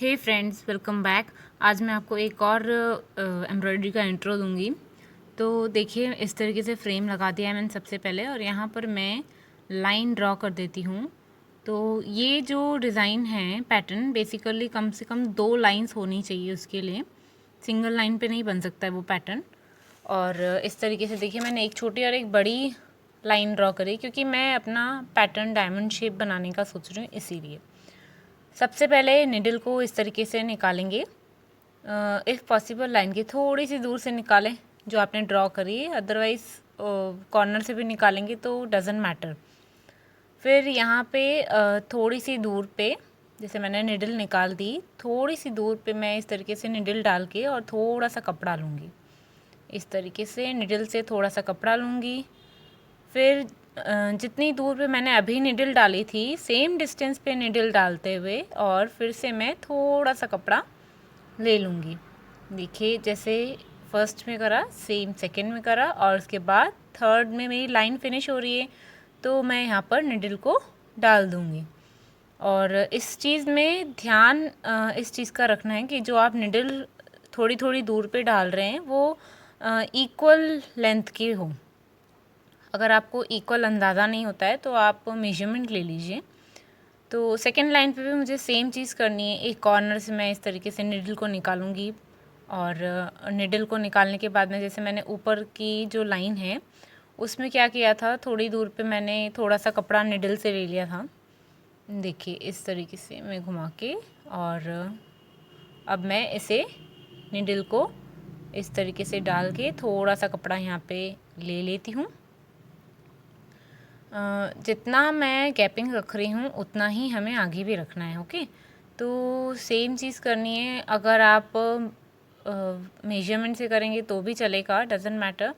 हे friends, welcome back. आज मैं आपको एक और एम्ब्रॉयडरी का इंट्रो दूंगी। तो देखिए, इस तरीके से फ्रेम लगा दिया है मैंने सबसे पहले, और यहाँ पर मैं लाइन ड्रॉ कर देती हूँ। तो ये जो डिज़ाइन है, पैटर्न बेसिकली कम से कम 2 लाइंस होनी चाहिए उसके लिए। सिंगल लाइन पे नहीं बन सकता है वो पैटर्न। और इस तरीके से देखिए, मैंने एक छोटी और एक बड़ी लाइन ड्रॉ करी, क्योंकि मैं अपना पैटर्न डायमंड शेप बनाने का सोच रही हूँ, इसीलिए। सबसे पहले निडल को इस तरीके से निकालेंगे। इफ़ पॉसिबल लाइन की थोड़ी सी दूर से निकालें जो आपने ड्रॉ करी है, अदरवाइज़ कॉर्नर से भी निकालेंगे तो डजेंट मैटर। फिर यहाँ पे थोड़ी सी दूर पे, जैसे मैंने निडल निकाल दी, थोड़ी सी दूर पे मैं इस तरीके से निडल डाल के और थोड़ा सा कपड़ा लूँगी। इस तरीके से निडल से थोड़ा सा कपड़ा लूँगी। फिर जितनी दूर पे मैंने अभी निडल डाली थी, सेम डिस्टेंस पे निडल डालते हुए और फिर से मैं थोड़ा सा कपड़ा ले लूँगी। देखिए, जैसे फर्स्ट में करा, सेम सेकंड में करा, और उसके बाद थर्ड में मेरी लाइन फिनिश हो रही है, तो मैं यहाँ पर निडल को डाल दूँगी। और इस चीज़ में ध्यान इस चीज़ का रखना है कि जो आप निडल थोड़ी थोड़ी दूर पे डाल रहे हैं वो इक्वल लेंथ की हो। अगर आपको इक्वल अंदाज़ा नहीं होता है तो आप मेजरमेंट ले लीजिए। तो सेकंड लाइन पे भी मुझे सेम चीज़ करनी है। एक कॉर्नर से मैं इस तरीके से निडल को निकालूंगी, और निडल को निकालने के बाद में, जैसे मैंने ऊपर की जो लाइन है उसमें क्या किया था, थोड़ी दूर पे मैंने थोड़ा सा कपड़ा निडल से ले लिया था। देखिए, इस तरीके से मैं घुमा के, और अब मैं इसे निडल को इस तरीके से डाल के थोड़ा सा कपड़ा यहाँ पे ले लेती हूँ। जितना मैं गैपिंग रख रही हूँ उतना ही हमें आगे भी रखना है। ओके, तो सेम चीज़ करनी है। अगर आप मेजरमेंट से करेंगे तो भी चलेगा, डजेंट मैटर।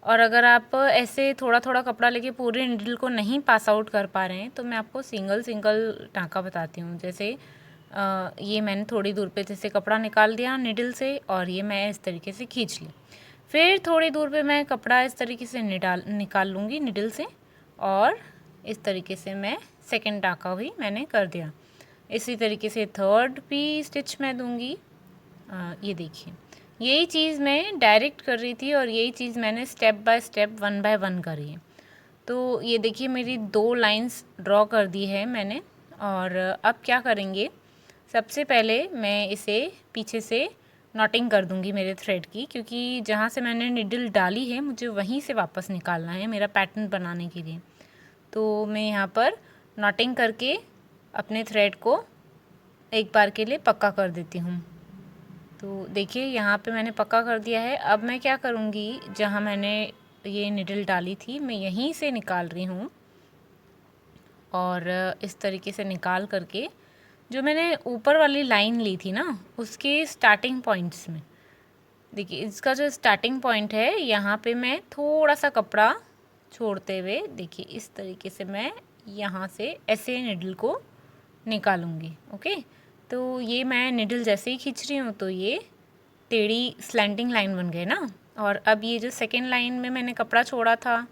और अगर आप ऐसे थोड़ा थोड़ा कपड़ा लेके पूरे निडल को नहीं पास आउट कर पा रहे हैं, तो मैं आपको सिंगल सिंगल टाँका बताती हूँ। जैसे ये मैंने थोड़ी दूर पे जैसे कपड़ा निकाल दिया निडल से, और ये मैं इस तरीके से खींच ली। फिर थोड़ी दूर पे मैं कपड़ा इस तरीके से निकाल लूँगी निडल से, और इस तरीके से मैं सेकंड टाँका भी मैंने कर दिया। इसी तरीके से थर्ड भी स्टिच मैं दूँगी। ये देखिए, यही चीज़ मैं डायरेक्ट कर रही थी, और यही चीज़ मैंने step by step, one by one करी है। तो ये देखिए, मेरी 2 लाइंस ड्रॉ कर दी है मैंने। और अब क्या करेंगे, सबसे पहले मैं इसे पीछे से नॉटिंग कर दूंगी मेरे थ्रेड की, क्योंकि जहाँ से मैंने निडल डाली है मुझे वहीं से वापस निकालना है मेरा पैटर्न बनाने के लिए। तो मैं यहाँ पर नॉटिंग करके अपने थ्रेड को एक बार के लिए पक्का कर देती हूँ। तो देखिए, यहाँ पे मैंने पक्का कर दिया है। अब मैं क्या करूँगी, जहाँ मैंने ये निडल डाली थी मैं यहीं से निकाल रही हूँ, और इस तरीके से निकाल करके जो मैंने ऊपर वाली लाइन ली थी ना, उसके स्टार्टिंग पॉइंट्स में, देखिए इसका जो स्टार्टिंग पॉइंट है, यहाँ पे मैं थोड़ा सा कपड़ा छोड़ते हुए, देखिए इस तरीके से मैं यहाँ से ऐसे निडल को निकालूंगी। ओके, तो ये मैं निडल जैसे ही खींच रही हूँ तो ये टेढ़ी स्लैंटिंग लाइन बन गई ना। और अब ये जो सेकेंड लाइन में मैंने कपड़ा छोड़ा था,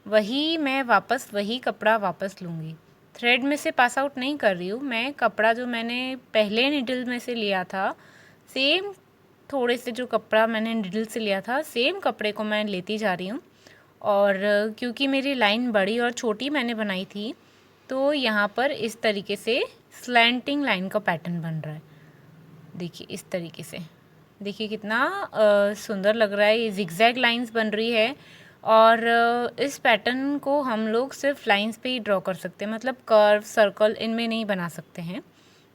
वही मैं वापस वही कपड़ा वापस लूँगी। थ्रेड में से पास आउट नहीं कर रही हूँ मैं, कपड़ा जो मैंने पहले निडल में से लिया था, सेम थोड़े से जो कपड़ा मैंने निडल से लिया था, सेम कपड़े को मैं लेती जा रही हूँ। और क्योंकि मेरी लाइन बड़ी और छोटी मैंने बनाई थी, तो यहाँ पर इस तरीके से स्लैंटिंग लाइन का पैटर्न बन रहा है। देखिए इस तरीके से, देखिए कितना सुंदर लग रहा है। ये जिगजैग लाइंस बन रही है, और इस पैटर्न को हम लोग सिर्फ लाइंस पे ही ड्रॉ कर सकते हैं, मतलब कर्व, सर्कल इनमें नहीं बना सकते हैं,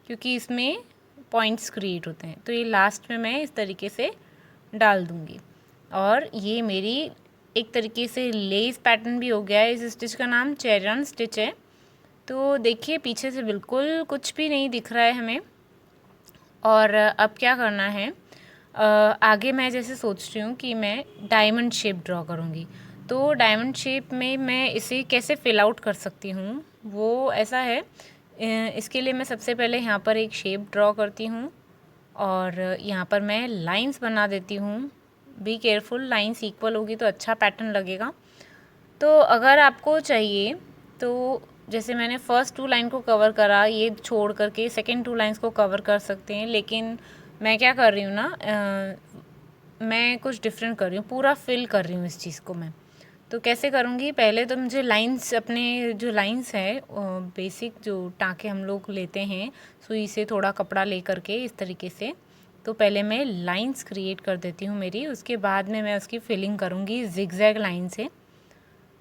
क्योंकि इसमें पॉइंट्स क्रिएट होते हैं। तो ये लास्ट में मैं इस तरीके से डाल दूँगी, और ये मेरी एक तरीके से लेस पैटर्न भी हो गया है। इस स्टिच का नाम चेरन स्टिच है। तो देखिए, पीछे से बिल्कुल कुछ भी नहीं दिख रहा है हमें। और अब क्या करना है, आगे मैं जैसे सोच रही हूँ कि मैं डायमंड शेप ड्रॉ करूँगी। तो डायमंड शेप में मैं इसे कैसे फिल आउट कर सकती हूँ, वो ऐसा है, इसके लिए मैं सबसे पहले यहाँ पर एक शेप ड्रॉ करती हूँ, और यहाँ पर मैं लाइंस बना देती हूँ। बी केयरफुल, लाइंस इक्वल होगी तो अच्छा पैटर्न लगेगा। तो अगर आपको चाहिए तो जैसे मैंने फर्स्ट 2 लाइन को कवर करा, ये छोड़ करके सेकंड 2 लाइंस को कवर कर सकते हैं, लेकिन मैं क्या कर रही हूँ ना, मैं कुछ डिफरेंट कर रही हूँ, पूरा फिल कर रही हूँ इस चीज़ को मैं। तो कैसे करूँगी, पहले तो मुझे लाइंस, अपने जो लाइंस है बेसिक जो टाँके हम लोग लेते हैं सुई से थोड़ा कपड़ा ले करके इस तरीके से, तो पहले मैं लाइंस क्रिएट कर देती हूँ मेरी, उसके बाद में मैं उसकी फिलिंग करूँगी जिगजैग लाइन से।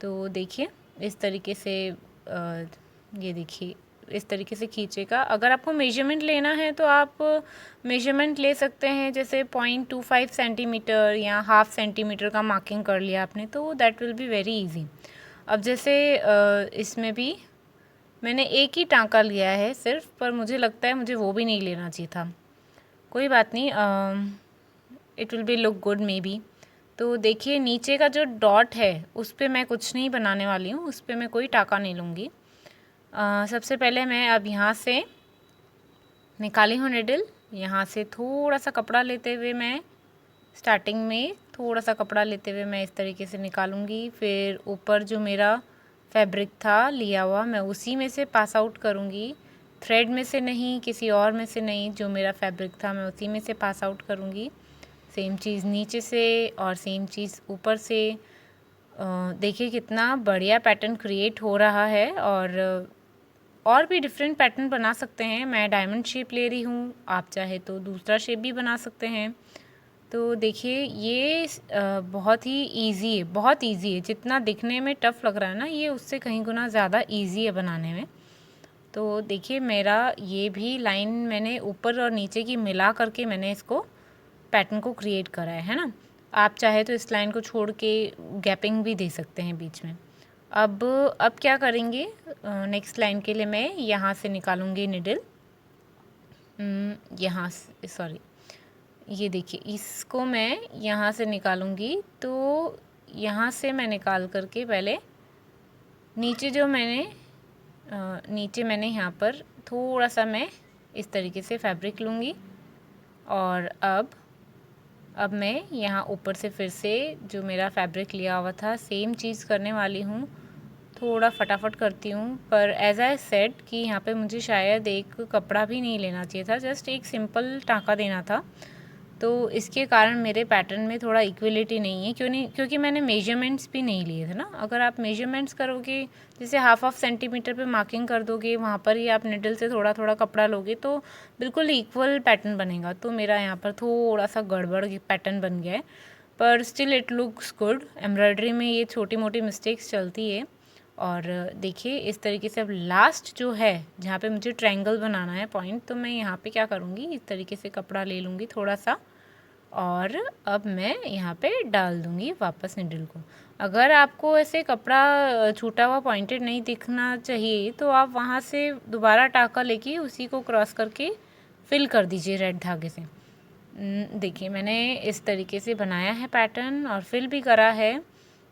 तो देखिए इस तरीके से ये देखिए इस तरीके से खींचेगा। अगर आपको मेजरमेंट लेना है तो आप मेजरमेंट ले सकते हैं, जैसे 0.25 सेंटीमीटर या हाफ सेंटीमीटर का मार्किंग कर लिया आपने, तो that will be very easy. अब जैसे इसमें भी मैंने एक ही टाँका लिया है सिर्फ, पर मुझे लगता है मुझे वो भी नहीं लेना चाहिए था। कोई बात नहीं, it will be look good may be. तो देखिए नीचे का जो डॉट है उस पर मैं कुछ नहीं बनाने वाली हूँ, उस पर मैं कोई टाँका नहीं लूँगी। सबसे पहले मैं अब यहाँ से निकाली हूँ निडल, यहाँ से थोड़ा सा कपड़ा लेते हुए मैं स्टार्टिंग में थोड़ा सा कपड़ा लेते हुए मैं इस तरीके से निकालूंगी। फिर ऊपर जो मेरा फैब्रिक था लिया हुआ मैं उसी में से पास आउट करूँगी, थ्रेड में से नहीं, किसी और में से नहीं, जो मेरा फैब्रिक था मैं उसी में से पास आउट करूँगी। सेम चीज़ नीचे से और सेम चीज़ ऊपर से। देखिए कितना बढ़िया पैटर्न क्रिएट हो रहा है, और भी डिफरेंट पैटर्न बना सकते हैं। मैं डायमंड शेप ले रही हूँ, आप चाहे तो दूसरा शेप भी बना सकते हैं। तो देखिए ये बहुत ही इजी है, बहुत इजी है। जितना दिखने में टफ़ लग रहा है ना, ये उससे कहीं गुना ज़्यादा इजी है बनाने में। तो देखिए मेरा ये भी लाइन मैंने ऊपर और नीचे की मिला करके मैंने इसको पैटर्न को क्रिएट करा है ना। आप चाहे तो इस लाइन को छोड़ के गैपिंग भी दे सकते हैं बीच में। अब क्या करेंगे, नेक्स्ट लाइन के लिए मैं यहाँ से निकालूंगी निडल, यहाँ से, सॉरी, ये देखिए इसको मैं यहाँ से निकालूंगी। तो यहाँ से मैं निकाल करके पहले नीचे जो मैंने नीचे मैंने यहाँ पर थोड़ा सा मैं इस तरीके से फैब्रिक लूँगी, और अब मैं यहाँ ऊपर से फिर से जो मेरा फैब्रिक लिया हुआ था सेम चीज़ करने वाली हूँ। थोड़ा फटाफट करती हूँ, पर एज आई सेड कि यहाँ पे मुझे शायद एक कपड़ा भी नहीं लेना चाहिए था, जस्ट एक सिंपल टाँका देना था। तो इसके कारण मेरे पैटर्न में थोड़ा इक्वलिटी नहीं है, क्योंकि मैंने मेजरमेंट्स भी नहीं लिए थे ना। अगर आप मेजरमेंट्स करोगे, जैसे हाफ सेंटीमीटर पे मार्किंग कर दोगे, वहाँ पर ही आप निडल से थोड़ा थोड़ा कपड़ा लोगे तो बिल्कुल इक्वल पैटर्न बनेगा। तो मेरा यहाँ पर थोड़ा सा गड़बड़ पैटर्न बन गया है, पर still it looks good. Embroidery में ये छोटी मोटी मिस्टेक्स चलती है। और देखिए इस तरीके से अब लास्ट जो है जहाँ पे मुझे ट्रायंगल बनाना है पॉइंट, तो मैं यहाँ पे क्या करूँगी, इस तरीके से कपड़ा ले लूँगी थोड़ा सा, और अब मैं यहाँ पे डाल दूँगी वापस निडल को। अगर आपको ऐसे कपड़ा छूटा हुआ पॉइंटेड नहीं दिखना चाहिए तो आप वहाँ से दोबारा टाँका लेके उसी को क्रॉस करके फिल कर दीजिए रेड धागे से। देखिए मैंने इस तरीके से बनाया है पैटर्न और फिल भी करा है।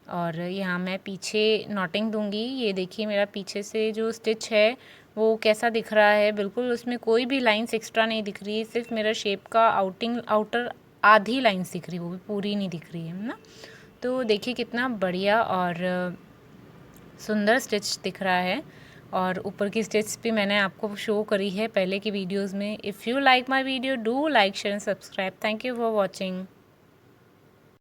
और यहाँ मैं पीछे नॉटिंग दूँगी। ये देखिए मेरा पीछे से जो स्टिच है वो कैसा दिख रहा है, बिल्कुल उसमें कोई भी लाइंस एक्स्ट्रा नहीं दिख रही है, सिर्फ मेरा शेप का आउटर आधी लाइंस दिख रही है, वो भी पूरी नहीं दिख रही है ना। तो देखिए कितना बढ़िया और सुंदर स्टिच दिख रहा है। और ऊपर की स्टिच भी मैंने आपको शो करी है पहले की वीडियोस में। If you like my video do like share and subscribe. Thank you for watching.